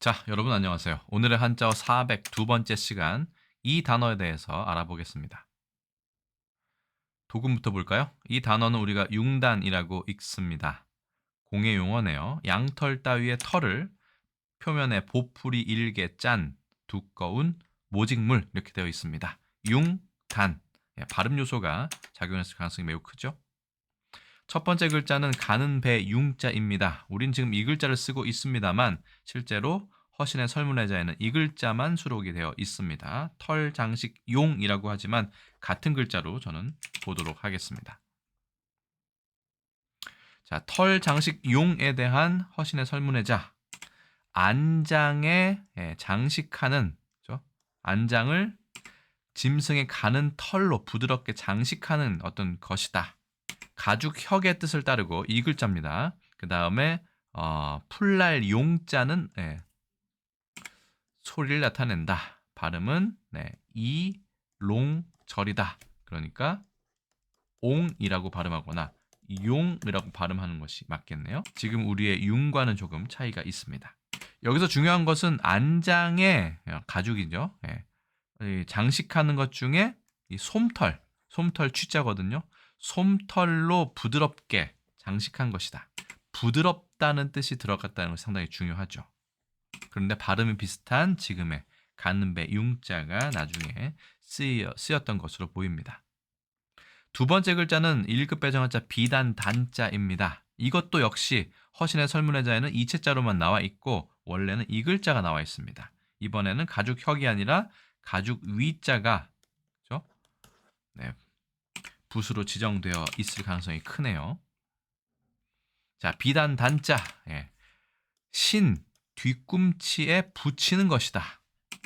자, 여러분 안녕하세요. 오늘의 한자어 402번째 시간, 이 단어에 대해서 알아보겠습니다. 도금부터 볼까요? 이 단어는 우리가 융단이라고 읽습니다. 공예 용어네요. 양털 따위의 털을 표면에 보풀이 일게 짠 두꺼운 모직물 이렇게 되어 있습니다. 융단, 발음 요소가 작용했을 가능성이 매우 크죠. 첫 번째 글자는 가는 배 융자입니다. 우린 지금 이 글자를 쓰고 있습니다만 실제로 허신의 설문해자에는 이 글자만 수록이 되어 있습니다. 털 장식 용이라고 하지만 같은 글자로 저는 보도록 하겠습니다. 자, 털 장식 용에 대한 허신의 설문해자. 안장에 장식하는, 그죠? 안장을 짐승의 가는 털로 부드럽게 장식하는 어떤 것이다. 가죽혁의 뜻을 따르고 이 글자입니다. 그 다음에 풀날 용자는 소리를 나타낸다. 발음은 이롱절이다. 그러니까 옹이라고 발음하거나 용이라고 발음하는 것이 맞겠네요. 지금 우리의 융과는 조금 차이가 있습니다. 여기서 중요한 것은 안장의 가죽이죠. 장식하는 것 중에 이 솜털 취자거든요. 솜털로 부드럽게 장식한 것이다. 부드럽다는 뜻이 들어갔다는 것이 상당히 중요하죠. 그런데 발음이 비슷한 지금의 가는 배 융자가 나중에 쓰였던 것으로 보입니다. 두 번째 글자는 1급 배정한자 비단 단자입니다. 이것도 역시 허신의 설문해자에는 이체자로만 나와 있고 원래는 이 글자가 나와 있습니다. 이번에는 가죽혁이 아니라 가죽 위자가 그렇죠? 붓으로 지정되어 있을 가능성이 크네요. 자, 비단 단자. 신 뒤꿈치에 붙이는 것이다.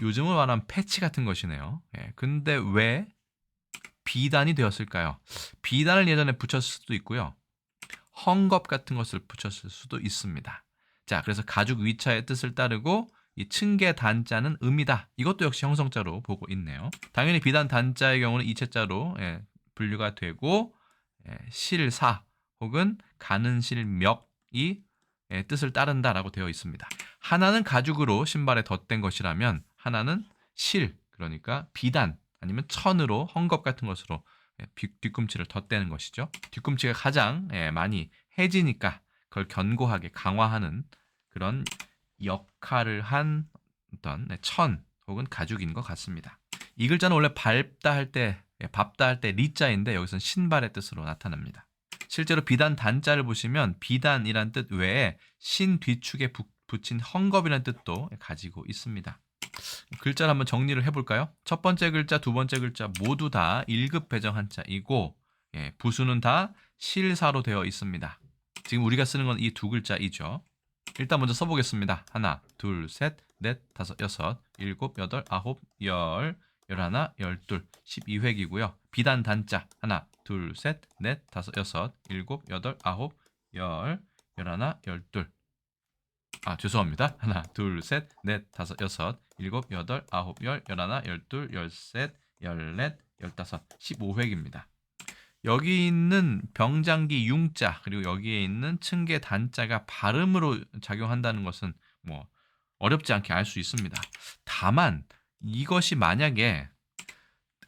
요즘은 말하면 패치 같은 것이네요. 근데 왜 비단이 되었을까요? 비단을 예전에 붙였을 수도 있고요. 헝겊 같은 것을 붙였을 수도 있습니다. 자, 그래서 가죽 위자의 뜻을 따르고 이 층계 단자는 음이다. 이것도 역시 형성자로 보고 있네요. 당연히 비단 단자의 경우는 이체자로 분류가 되고 실사 혹은 가는 실멱이 뜻을 따른다라고 되어 있습니다. 하나는 가죽으로 신발에 덧댄 것이라면 하나는 실, 그러니까 비단 아니면 천으로 헝겊 같은 것으로 뒤꿈치를 덧대는 것이죠. 뒤꿈치가 가장 많이 해지니까 그걸 견고하게 강화하는 그런 역할을 한 어떤 천 혹은 가죽인 것 같습니다. 이 글자는 원래 밟다 할 때, 밟다 할 때 리자인데 여기서는 신발의 뜻으로 나타납니다. 실제로 비단 단자를 보시면 비단이란 뜻 외에 신 뒤축에 붙인 헝겊이라는 뜻도 가지고 있습니다. 글자를 한번 정리를 해볼까요? 첫 번째 글자, 두 번째 글자 모두 다 1급 배정 한자이고 부수는 다 실사로 되어 있습니다. 지금 우리가 쓰는 건 이 두 글자이죠. 일단 먼저 써보겠습니다. 하나, 둘, 셋, 넷, 다섯, 여섯, 일곱, 여덟, 아홉, 열, 열하나, 열둘, 12획이고요. 비단 단자 하나, 둘, 셋, 넷, 다섯, 여섯, 일곱, 여덟, 아홉, 열, 열하나, 열둘. 죄송합니다. 하나, 둘, 셋, 넷, 다섯, 여섯, 일곱, 여덟, 아홉, 열, 열하나, 열둘, 열셋, 열넷, 열다섯, 15획입니다. 여기 있는 병장기 융자 그리고 여기에 있는 층계 단자가 발음으로 작용한다는 것은 뭐 어렵지 않게 알 수 있습니다. 다만 이것이 만약에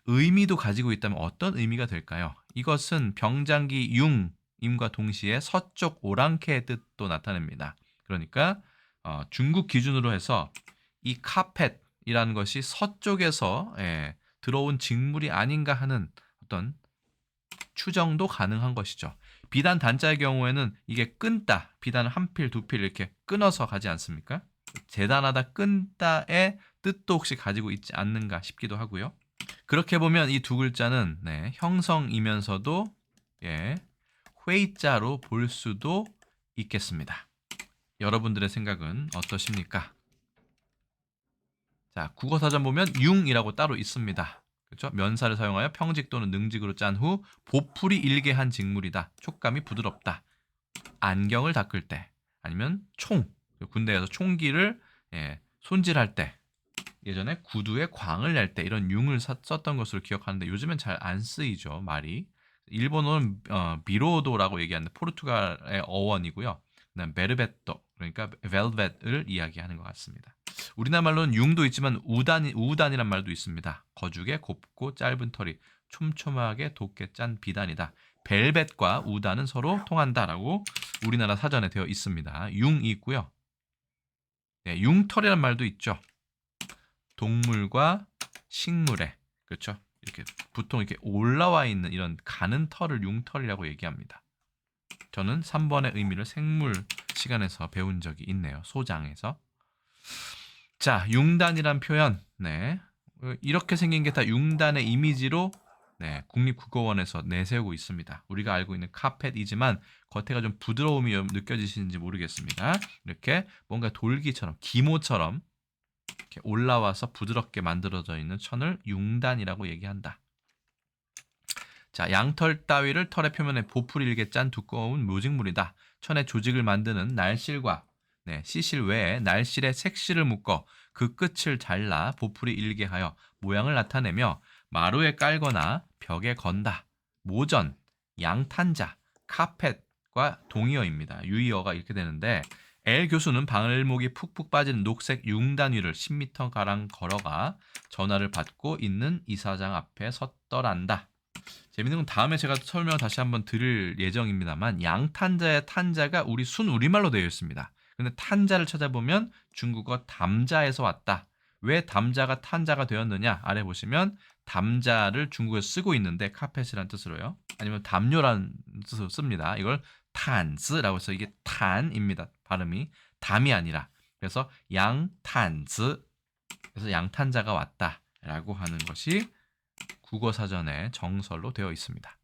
의미도 가지고 있다면 어떤 의미가 될까요? 이것은 병장기 융임과 동시에 서쪽 오랑캐의 뜻도 나타냅니다. 그러니까 중국 기준으로 해서 이 카펫이라는 것이 서쪽에서 들어온 직물이 아닌가 하는 어떤 추정도 가능한 것이죠. 비단 단자의 경우에는 이게 끈다, 비단을 한 필, 두 필 이렇게 끊어서 가지 않습니까? 재단하다, 끈다의 뜻도 혹시 가지고 있지 않는가 싶기도 하고요. 그렇게 보면 이 두 글자는 형성이면서도 회의자로 볼 수도 있겠습니다. 여러분들의 생각은 어떠십니까? 자, 국어사전 보면 융이라고 따로 있습니다. 그렇죠? 면사를 사용하여 평직 또는 능직으로 짠 후 보풀이 일게 한 직물이다. 촉감이 부드럽다. 안경을 닦을 때 아니면 군대에서 총기를 손질할 때 예전에 구두에 광을 낼 때 이런 융을 썼던 것으로 기억하는데 요즘엔 잘 안 쓰이죠, 말이. 일본어는 미로도라고 얘기하는데 포르투갈의 어원이고요. 그다음 베르베토 그러니까 벨벳을 이야기하는 것 같습니다. 우리나라 말로는 융도 있지만 우단이란 말도 있습니다. 거죽에 곱고 짧은 털이 촘촘하게 돋게 짠 비단이다. 벨벳과 우단은 서로 통한다라고 우리나라 사전에 되어 있습니다. 융이 있고요. 네, 융털이란 말도 있죠. 동물과 식물에, 그렇죠? 이렇게 보통 이렇게 올라와 있는 이런 가는 털을 융털이라고 얘기합니다. 저는 3번의 의미를 생물 시간에서 배운 적이 있네요. 소장에서. 자, 융단이란 표현. 네. 이렇게 생긴 게 다 융단의 이미지로 네, 국립국어원에서 내세우고 있습니다. 우리가 알고 있는 카펫이지만 겉에가 좀 부드러움이 느껴지시는지 모르겠습니다. 이렇게 뭔가 돌기처럼, 기모처럼 이렇게 올라와서 부드럽게 만들어져 있는 천을 융단이라고 얘기한다. 자, 양털 따위를 털의 표면에 보풀이 일게 짠 두꺼운 묘직물이다. 천의 조직을 만드는 날실과 시실 외에 날실에 색실을 묶어 그 끝을 잘라 보풀이 일게 하여 모양을 나타내며 마루에 깔거나 벽에 건다. 모전, 양탄자, 카펫과 동의어입니다. 유의어가 이렇게 되는데 L 교수는 발목이 푹푹 빠진 녹색 융단 위를 10m가량 걸어가 전화를 받고 있는 이사장 앞에 섰더란다. 재밌는 건 다음에 제가 설명을 다시 한번 드릴 예정입니다만 양탄자의 탄자가 우리 순우리말로 되어 있습니다. 근데 탄자를 찾아보면 중국어 담자에서 왔다. 왜 담자가 탄자가 되었느냐? 아래 보시면 담자를 중국에서 쓰고 있는데 카펫이라는 뜻으로요. 아니면 담요라는 뜻으로 씁니다. 이걸 탄즈라고 해서 이게 탄입니다. 발음이 담이 아니라. 그래서 양탄즈. 그래서 양탄자가 왔다라고 하는 것이 국어사전에 정설로 되어 있습니다.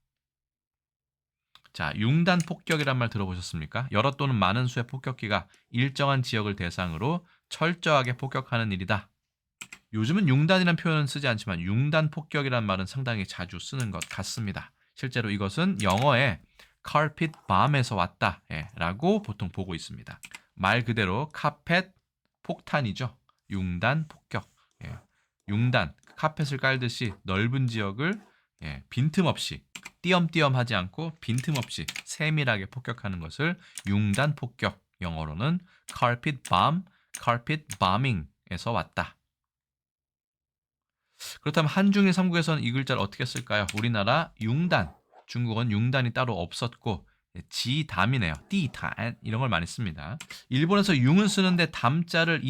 자, 융단 폭격이란 말 들어보셨습니까? 여러 또는 많은 수의 폭격기가 일정한 지역을 대상으로 철저하게 폭격하는 일이다. 요즘은 융단이라는 표현은 쓰지 않지만 융단 폭격이란 말은 상당히 자주 쓰는 것 같습니다. 실제로 이것은 영어의 carpet bomb에서 왔다 라고 보통 보고 있습니다. 말 그대로 카펫 폭탄이죠. 융단 폭격. 융단, 카펫을 깔듯이 넓은 지역을 빈틈없이 띄엄띄엄 하지 않고 빈틈없이 세밀하게 폭격하는 것을 융단 폭격, 영어로는 carpet bomb, carpet bombing에서 왔다. 그렇다면 한중일 삼국에서는 이 글자를 어떻게 쓸까요? 우리나라 융단, 중국은 융단이 따로 없었고 지담이네요. 띠단 이런 걸 많이 씁니다. 일본에서 융은 쓰는데 담자를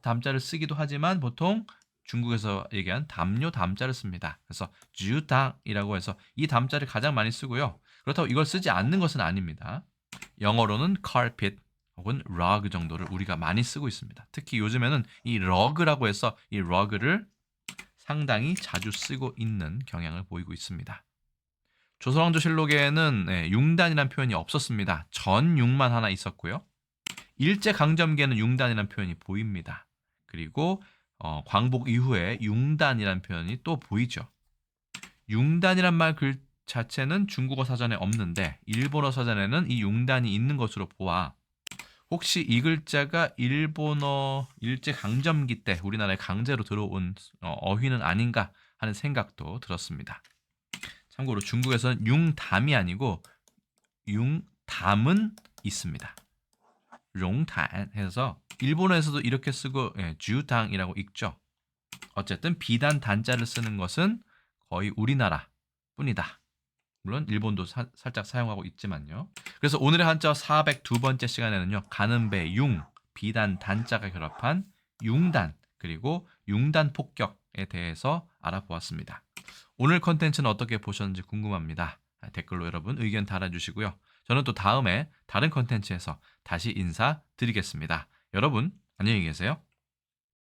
담자를 쓰기도 하지만 보통 중국에서 얘기한 담요 담자를 씁니다. 그래서 주당이라고 해서 이 담자를 가장 많이 쓰고요. 그렇다고 이걸 쓰지 않는 것은 아닙니다. 영어로는 carpet 혹은 rug 정도를 우리가 많이 쓰고 있습니다. 특히 요즘에는 이 rug라고 해서 이 rug를 상당히 자주 쓰고 있는 경향을 보이고 있습니다. 조선왕조실록에는 융단이라는 표현이 없었습니다. 전융만 하나 있었고요. 일제강점기에는 융단이라는 표현이 보입니다. 그리고 광복 이후에 융단이라는 표현이 또 보이죠. 융단이란 말 글 자체는 중국어 사전에 없는데 일본어 사전에는 이 융단이 있는 것으로 보아 혹시 이 글자가 일본어 일제강점기 때 우리나라에 강제로 들어온 어휘는 아닌가 하는 생각도 들었습니다. 참고로 중국에서는 융담이 아니고 융담은 있습니다. 롱탄 해서 일본어에서도 이렇게 쓰고 주당이라고 읽죠. 어쨌든 비단 단자를 쓰는 것은 거의 우리나라 뿐이다. 물론 일본도 살짝 사용하고 있지만요. 그래서 오늘의 한자어 402번째 시간에는요. 가는 배 융, 비단 단자가 결합한 융단 그리고 융단 폭격에 대해서 알아보았습니다. 오늘 컨텐츠는 어떻게 보셨는지 궁금합니다. 댓글로 여러분 의견 달아주시고요. 저는 또 다음에 다른 컨텐츠에서 다시 인사드리겠습니다. 여러분 안녕히 계세요.